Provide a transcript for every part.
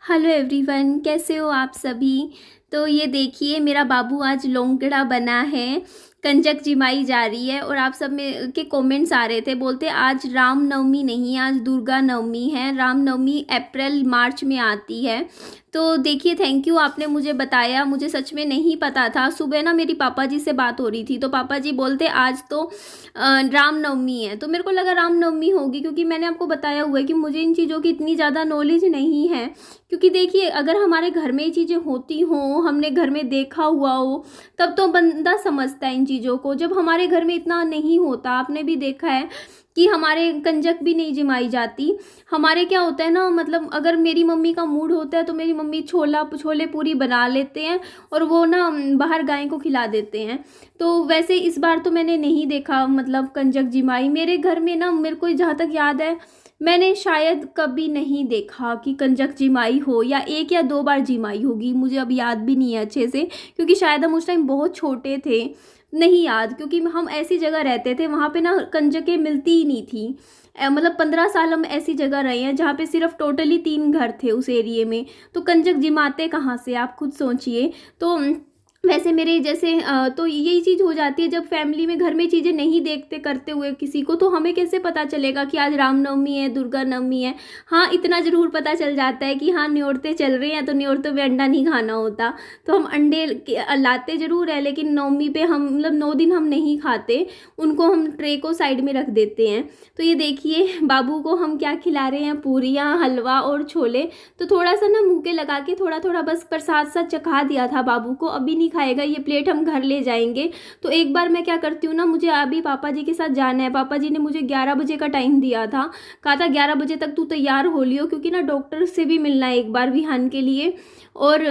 Hello everyone, कैसे हो आप सभी। तो ये देखिए, मेरा बाबू आज लोंगड़ा बना है। कंजक जिमाई जा रही है और आप सब में के कमेंट्स आ रहे थे, बोलते आज राम नवमी नहीं, आज दुर्गा नवमी है। राम नवमी अप्रैल मार्च में आती है। तो देखिए, थैंक यू, आपने मुझे बताया, मुझे सच में नहीं पता था। सुबह ना मेरी पापा जी से बात हो रही थी तो पापा जी बोलते आज तो राम नवमी है। तो मेरे को लगा राम नवमी होगी, क्योंकि मैंने आपको बताया हुआ है कि मुझे इन चीज़ों की इतनी ज़्यादा नॉलेज नहीं है। क्योंकि देखिए, अगर हमारे घर में ये चीज़ें होती हों, हमने घर में देखा हुआ हो, तब तो बंदा समझता है इन चीज़ों को। जब हमारे घर में इतना नहीं होता, आपने भी देखा है कि हमारे कंजक भी नहीं जिमाई जाती। हमारे क्या होता है ना, मतलब अगर मेरी मम्मी का मूड होता है तो मेरी मम्मी छोले पूरी बना लेते हैं और वो ना बाहर गाय को खिला देते हैं। तो वैसे इस बार तो मैंने नहीं देखा, मतलब कंजक जिमाई मेरे घर में ना, मेरे को जहाँ तक याद है मैंने शायद कभी नहीं देखा कि कंजक जिमाई हो, या एक या दो बार जिमाई होगी, मुझे अब याद भी नहीं है अच्छे से, क्योंकि शायद हम उस टाइम बहुत छोटे थे। नहीं याद, क्योंकि हम ऐसी जगह रहते थे वहाँ पे ना कंजकें मिलती ही नहीं थी। मतलब 15 साल हम ऐसी जगह रहे हैं जहाँ पे सिर्फ टोटली 3 घर थे उस एरिए में। तो कंजक जिमाते कहाँ से, आप खुद सोचिए। तो वैसे मेरे जैसे तो यही चीज़ हो जाती है, जब फैमिली में घर में चीज़ें नहीं देखते करते हुए किसी को, तो हमें कैसे पता चलेगा कि आज रामनवमी है, दुर्गा नवमी है। हाँ, इतना ज़रूर पता चल जाता है कि हाँ न्योरते चल रहे हैं, तो न्योरतों में अंडा नहीं खाना होता। तो हम अंडे लाते ज़रूर है, लेकिन नवमी पे हम मतलब 9 दिन हम नहीं खाते, उनको हम ट्रे को साइड में रख देते हैं। तो ये देखिए, बाबू को हम क्या खिला रहे हैं, पूरियाँ, हलवा और छोले। तो थोड़ा सा ना मुँह के लगा के थोड़ा थोड़ा बस प्रसाद सा चखा दिया था बाबू को, अभी नहीं खाएगा, ये प्लेट हम घर ले जाएंगे। तो एक बार मैं क्या करती हूँ ना, मुझे अभी पापा जी के साथ जाना है। पापा जी ने मुझे 11 बजे का टाइम दिया था, कहा था 11 बजे तक तू तैयार हो लियो, क्योंकि ना डॉक्टर से भी मिलना है एक बार विहान के लिए। और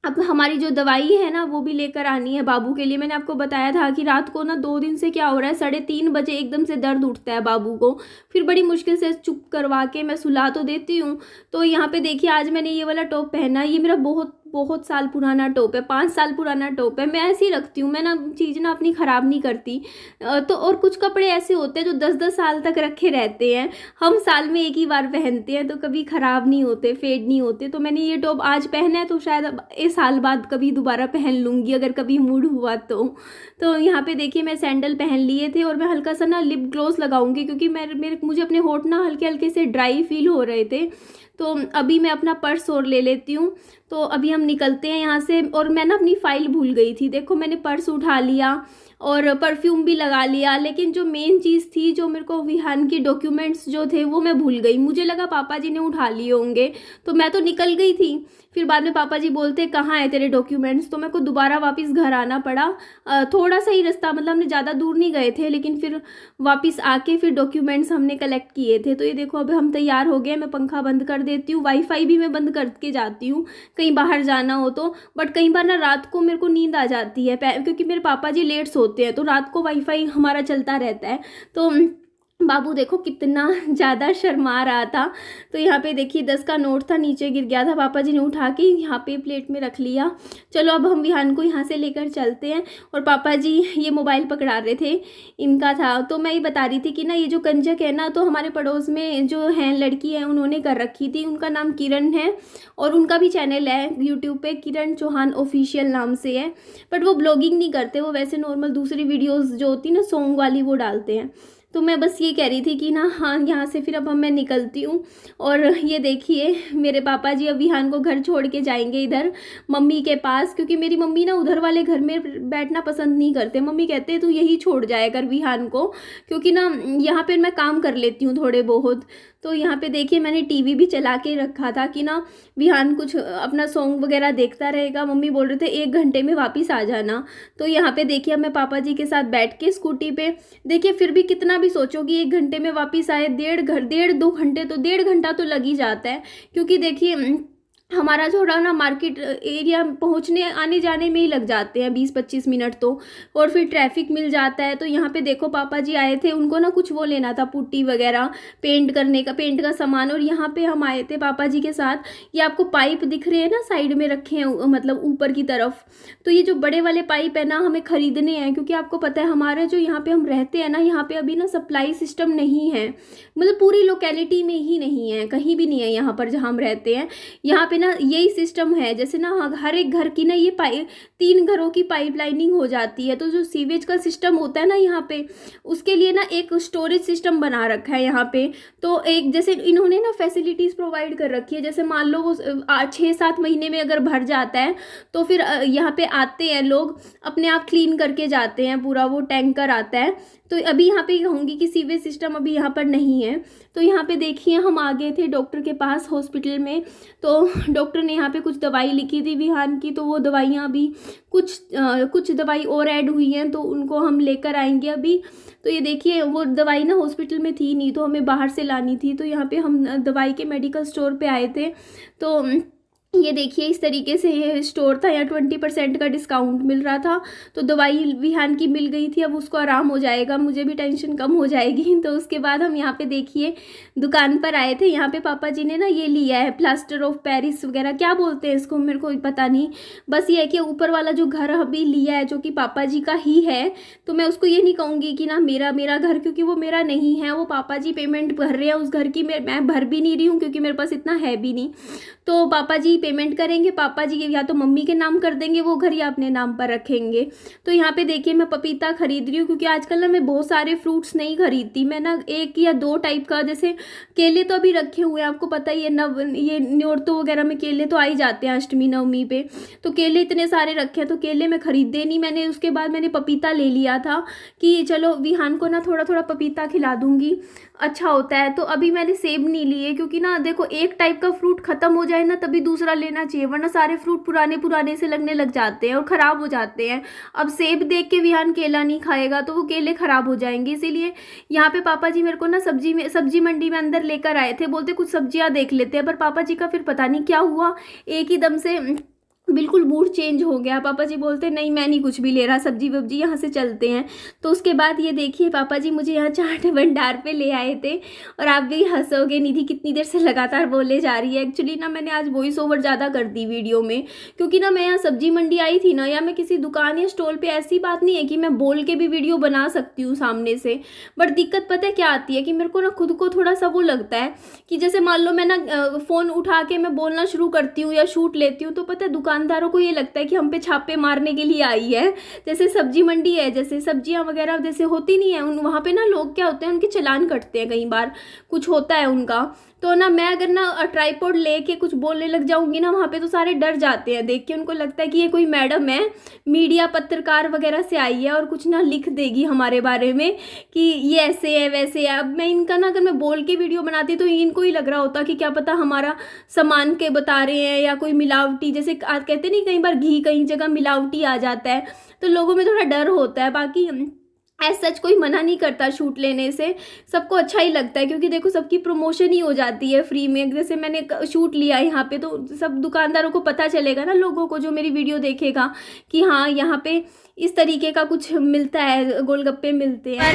अब हमारी जो दवाई है ना वो भी लेकर आनी है बाबू के लिए। मैंने आपको बताया था कि रात को ना 2 दिन से क्या हो रहा है, 3:30 बजे एकदम से दर्द उठता है बाबू को। फिर बड़ी मुश्किल से चुप करवा के मैं सुला तो देती हूँ। तो यहाँ पे देखिए, आज मैंने ये वाला टॉप पहना है, ये मेरा बहुत बहुत साल पुराना टॉप है, 5 साल पुराना टॉप है। मैं ऐसे ही रखती हूँ, मैं ना चीज़ ना अपनी ख़राब नहीं करती। तो और कुछ कपड़े ऐसे होते हैं जो 10-10 साल तक रखे रहते हैं, हम साल में एक ही बार पहनते हैं, तो कभी ख़राब नहीं होते, फेड नहीं होते। तो मैंने ये टॉप आज पहना है, तो शायद अब इस साल बाद कभी दोबारा पहन लूँगी, अगर कभी मूड हुआ तो यहाँ पे देखिए, मैं सैंडल पहन लिए थे और मैं हल्का सा ना लिप ग्लॉस लगाऊंगी, क्योंकि मुझे अपने होठ ना हल्के हल्के से ड्राई फील हो रहे थे। तो अभी मैं अपना पर्स और ले लेती हूँ। तो अभी हम निकलते हैं यहाँ से। और मैं ना अपनी फ़ाइल भूल गई थी, देखो मैंने पर्स उठा लिया और परफ्यूम भी लगा लिया, लेकिन जो मेन चीज़ थी, जो मेरे को विहान की डॉक्यूमेंट्स जो थे वो मैं भूल गई। मुझे लगा पापा जी ने उठा लिए होंगे, तो मैं तो निकल गई थी। फिर बाद में पापा जी बोलते कहाँ है तेरे डॉक्यूमेंट्स, तो मेरे को दोबारा वापस घर आना पड़ा। थोड़ा सा ही रास्ता, मतलब हमने ज़्यादा दूर नहीं गए थे, लेकिन फिर वापस आके फिर डॉक्यूमेंट्स हमने कलेक्ट किए थे। तो ये देखो, अब हम तैयार हो गए। मैं पंखा बंद कर देती हूँ, वाईफाई भी मैं बंद करके जाती हूँ कहीं बाहर जाना हो तो। बट कई बार ना रात को मेरे को नींद आ जाती है, क्योंकि मेरे पापा जी लेट सोते हैं, तो रात को वाईफाई हमारा चलता रहता है। तो बाबू देखो कितना ज़्यादा शर्मा रहा था। तो यहाँ पे देखिए 10 का नोट था, नीचे गिर गया था, पापा जी ने उठा के यहाँ पे प्लेट में रख लिया। चलो अब हम विहान को यहाँ से लेकर चलते हैं। और पापा जी ये मोबाइल पकड़ा रहे थे, इनका था। तो मैं ये बता रही थी कि ना ये जो कंजक है ना, तो हमारे पड़ोस में जो है लड़की है, उन्होंने कर रखी थी, उनका नाम किरण है और उनका भी चैनल है यूट्यूब पे, किरण चौहान ऑफिशियल नाम से है। बट वो ब्लॉगिंग नहीं करते, वो वैसे नॉर्मल दूसरी वीडियोज़ जो होती ना सॉन्ग वाली वो डालते हैं। तो मैं बस ये कह रही थी कि ना हाँ, यहाँ से फिर अब मैं निकलती हूँ। और ये देखिए, मेरे पापा जी अब विहान को घर छोड़ के जाएंगे इधर मम्मी के पास, क्योंकि मेरी मम्मी ना उधर वाले घर में बैठना पसंद नहीं करते। मम्मी कहते हैं तू यही छोड़ जाया कर विहान को, क्योंकि ना यहाँ पे मैं काम कर लेती हूँ थोड़े बहुत। तो यहाँ पे देखिए, मैंने टीवी भी चला के रखा था कि ना विहान कुछ अपना सॉन्ग वगैरह देखता रहेगा। मम्मी बोल रहे थे 1 घंटे में वापस आ जाना। तो यहाँ पे देखिए, अब मैं पापा जी के साथ बैठ के स्कूटी पे, देखिए फिर भी कितना भी सोचोगी 1 घंटे में वापस आए, 1.5 2 घंटे, तो 1.5 घंटा तो लग ही जाता है। क्योंकि देखिए हमारा थोड़ा ना मार्केट एरिया पहुंचने आने जाने में ही लग जाते हैं 20-25 मिनट तो। और फिर ट्रैफिक मिल जाता है। तो यहाँ पे देखो पापा जी आए थे, उनको ना कुछ वो लेना था, पुट्टी वगैरह, पेंट करने का, पेंट का सामान। और यहाँ पे हम आए थे पापा जी के साथ। ये आपको पाइप दिख रहे हैं ना, साइड में रखे हैं, मतलब ऊपर की तरफ। तो ये जो बड़े वाले पाइप है ना, हमें खरीदने हैं, क्योंकि आपको पता है हमारे जो यहाँ पे हम रहते हैं ना, यहाँ पे अभी ना सप्लाई सिस्टम नहीं है, मतलब पूरी लोकेलिटी में ही नहीं है, कहीं भी नहीं है यहाँ पर जहाँ हम रहते हैं। यहाँ पे ना यही सिस्टम है, जैसे ना हर एक घर की ना ये 3 घरों की पाइपलाइनिंग हो जाती है। तो जो सीवेज का सिस्टम होता है ना यहाँ पे, उसके लिए ना एक स्टोरेज सिस्टम बना रखा है यहाँ पे। तो एक जैसे इन्होंने ना फैसिलिटीज़ प्रोवाइड कर रखी है, जैसे मान लो वो 6-7 महीने में अगर भर जाता है तो फिर यहाँ पे आते हैं लोग, अपने आप क्लीन करके जाते हैं, पूरा वो टैंकर आता है। तो अभी यहाँ पे कहूँगी कि सीवेज सिस्टम अभी यहाँ पर नहीं है। तो यहाँ पे देखिए हम आ गए थे डॉक्टर के पास हॉस्पिटल में। तो डॉक्टर ने यहाँ पे कुछ दवाई लिखी थी विहान की, तो वो दवाइयाँ अभी कुछ दवाई और ऐड हुई हैं, तो उनको हम लेकर आएंगे अभी। तो ये देखिए वो दवाई ना हॉस्पिटल में थी नहीं, तो हमें बाहर से लानी थी। तो यहाँ पे हम दवाई के मेडिकल स्टोर पे आए थे। तो ये देखिए इस तरीके से ये स्टोर था, यहाँ 20% का डिस्काउंट मिल रहा था। तो दवाई विहान की मिल गई थी, अब उसको आराम हो जाएगा, मुझे भी टेंशन कम हो जाएगी। तो उसके बाद हम यहाँ पे देखिए दुकान पर आए थे। यहाँ पे पापा जी ने ना ये लिया है, प्लास्टर ऑफ पेरिस वगैरह क्या बोलते हैं इसको, मेरे को पता नहीं। बस ये है कि ऊपर वाला जो घर अभी लिया है, जो कि पापा जी का ही है, तो मैं उसको ये नहीं कहूँगी कि ना मेरा घर, क्योंकि वो मेरा नहीं है, वो पापा जी पेमेंट भर रहे हैं उस घर की, मैं भर भी नहीं रही हूँ, क्योंकि मेरे पास इतना है भी नहीं। तो पापा जी पेमेंट करेंगे, पापा जी या तो मम्मी के नाम कर देंगे वो घर, या अपने नाम पर रखेंगे। तो यहाँ पे देखिए मैं पपीता खरीद रही हूँ, क्योंकि आजकल ना मैं बहुत सारे फ्रूट्स नहीं खरीदती, मैं ना 1 या 2 टाइप का, जैसे केले तो अभी रखे हुए हैं, आपको पता ही है, ये न्योरतो वगैरह में केले तो आ ही जाते हैं अष्टमी नवमी पे। तो केले इतने सारे रखे हैं, तो केले मैं खरीदे नहीं मैंने। उसके बाद मैंने पपीता ले लिया था कि चलो विहान को ना थोड़ा थोड़ा पपीता खिला दूंगी, अच्छा होता है। तो अभी मैंने सेब नहीं लिए, क्योंकि ना देखो एक टाइप का फ्रूट खत्म हो जाए ना तभी दूसरा लेना चाहिए, वरना सारे फ्रूट पुराने पुराने से लगने लग जाते हैं और ख़राब हो जाते हैं। अब सेब देख के विहान केला नहीं खाएगा, तो वो केले ख़राब हो जाएंगे। इसीलिए यहाँ पे पापा जी मेरे को ना सब्जी मंडी में अंदर लेकर आए थे, बोलते कुछ सब्जियाँ देख लेते हैं। पर पापा जी का फिर पता नहीं क्या हुआ, एक ही दम से बिल्कुल मूड चेंज हो गया। पापा जी बोलते नहीं मैं नहीं कुछ भी ले रहा, सब्जी वब्जी यहाँ से चलते हैं। तो उसके बाद ये देखिए पापा जी मुझे यहाँ चाट भंडार पे ले आए थे। और आप भी हंसोगे, निधि कितनी देर से लगातार बोले जा रही है। एक्चुअली ना मैंने आज वॉइस ओवर ज़्यादा कर दी वीडियो में, क्योंकि ना मैं यहाँ सब्जी मंडी आई थी ना, या मैं किसी दुकान या स्टॉल पर, ऐसी बात नहीं है कि मैं बोल के भी वीडियो बना सकती हूँ सामने से। बट दिक्कत पता है क्या आती है कि मेरे को ना खुद को थोड़ा सा वो लगता है कि जैसे मान लो मैं ना फ़ोन उठा के मैं बोलना शुरू करती हूँ या शूट लेती हूँ, तो पता है दुकानदारों को ये लगता है कि हम पे छापे मारने के लिए आई है। जैसे सब्जी मंडी है, जैसे सब्जियां वगैरह जैसे होती नहीं है वहाँ पे ना लोग क्या होते हैं, उनके चालान कटते हैं, कई बार कुछ होता है उनका। तो ना मैं अगर ना ट्राइपॉड लेके कुछ बोलने लग जाऊंगी ना, वहाँ पे तो सारे डर जाते हैं देख के, उनको लगता है कि ये कोई मैडम है, मीडिया पत्रकार वगैरह से आई है और कुछ ना लिख देगी हमारे बारे में कि ये ऐसे है वैसे है। अब मैं इनका ना अगर मैं बोल के वीडियो बनाती तो इनको ही लग रहा होता कि क्या पता हमारा सामान के बता रहे हैं या कोई मिलावटी, जैसे कहते नहीं कई बार घी कई जगह मिलावटी आ जाता है, तो लोगों में थोड़ा डर होता है। बाकी एज सच कोई मना नहीं करता शूट लेने से, सबको अच्छा ही लगता है, क्योंकि देखो सबकी प्रमोशन ही हो जाती है फ्री में। जैसे मैंने शूट लिया यहाँ पे, तो सब दुकानदारों को पता चलेगा ना, लोगों को जो मेरी वीडियो देखेगा कि हाँ यहाँ पे इस तरीके का कुछ मिलता है, गोलगप्पे मिलते हैं।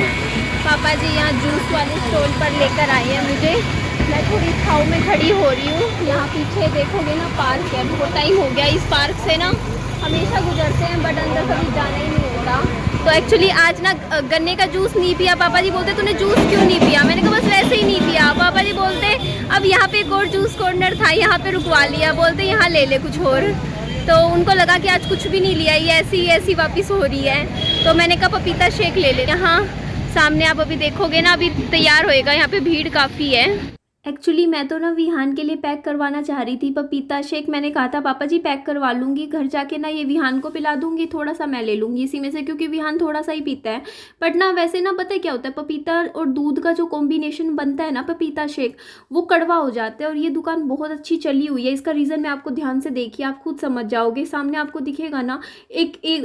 पापा जी यहाँ जूस वाले स्टॉल पर लेकर आए हैं मुझे। मैं थोड़ी छाँव में खड़ी हो रही हूँ। यहाँ पीछे देखोगे ना पार्क है, बहुत टाइम हो गया इस पार्क से ना हमेशा गुजरते हैं, बट अंदर कभी जाना ही नहीं होता। तो एक्चुअली आज ना गन्ने का जूस नहीं पिया। पापा जी बोलते तूने जूस क्यों नहीं पिया, मैंने कहा बस वैसे ही नहीं पिया। पापा जी बोलते अब यहाँ पे एक और जूस कॉर्नर था, यहाँ पे रुकवा लिया, बोलते यहाँ ले ले कुछ और। तो उनको लगा कि आज कुछ भी नहीं लिया, ये ऐसी वापस हो रही है। तो मैंने कहा पपीता शेक ले ले। यहाँ सामने आप अभी देखोगे ना, अभी तैयार होएगा, यहाँ पे भीड़ काफ़ी है। एक्चुअली मैं तो ना विहान के लिए पैक करवाना चाह रही थी पपीता शेक। मैंने कहा था पापा जी पैक करवा लूँगी, घर जाके ना ये विहान को पिला दूँगी, थोड़ा सा मैं ले लूँगी इसी में से, क्योंकि विहान थोड़ा सा ही पीता है। बट ना वैसे ना पता है क्या होता है, पपीता और दूध का जो कॉम्बिनेशन बनता है ना पपीता शेक, वो कड़वा हो जाता है। और ये दुकान बहुत अच्छी चली हुई है, इसका रीज़न मैं आपको ध्यान से देखिए, आप खुद समझ जाओगे। सामने आपको दिखेगा ना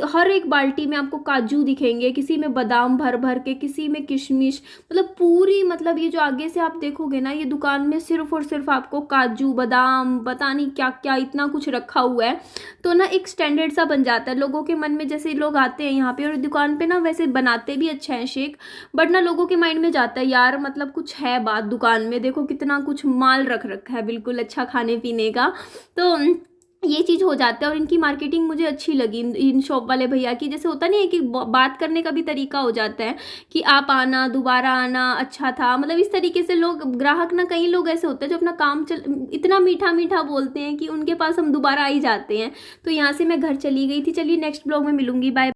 हर एक बाल्टी में आपको काजू दिखेंगे, किसी में बादाम भर भर के, किसी में किशमिश, मतलब पूरी, मतलब ये जो आगे से आप देखोगे ना, ये दुकान दुकान में सिर्फ और सिर्फ आपको काजू बादाम पता नहीं क्या क्या इतना कुछ रखा हुआ है, तो ना एक स्टैंडर्ड सा बन जाता है लोगों के मन में। जैसे लोग आते हैं यहाँ पे और दुकान पे ना वैसे बनाते भी अच्छा है शेक, बट ना लोगों के माइंड में जाता है यार मतलब कुछ है बात, दुकान में देखो कितना कुछ माल रख रखा है बिल्कुल अच्छा खाने पीने का। तो ये चीज़ हो जाता है। और इनकी मार्केटिंग मुझे अच्छी लगी इन शॉप वाले भैया की। जैसे होता नहीं है कि बात करने का भी तरीका हो जाता है कि आप आना दोबारा आना, अच्छा था, मतलब इस तरीके से लोग ग्राहक ना, कई लोग ऐसे होते हैं जो अपना काम इतना मीठा मीठा बोलते हैं कि उनके पास हम दोबारा आ ही जाते हैं। तो यहाँ से मैं घर चली गई थी। चलिए नेक्स्ट ब्लॉग में मिलूंगी, बाय।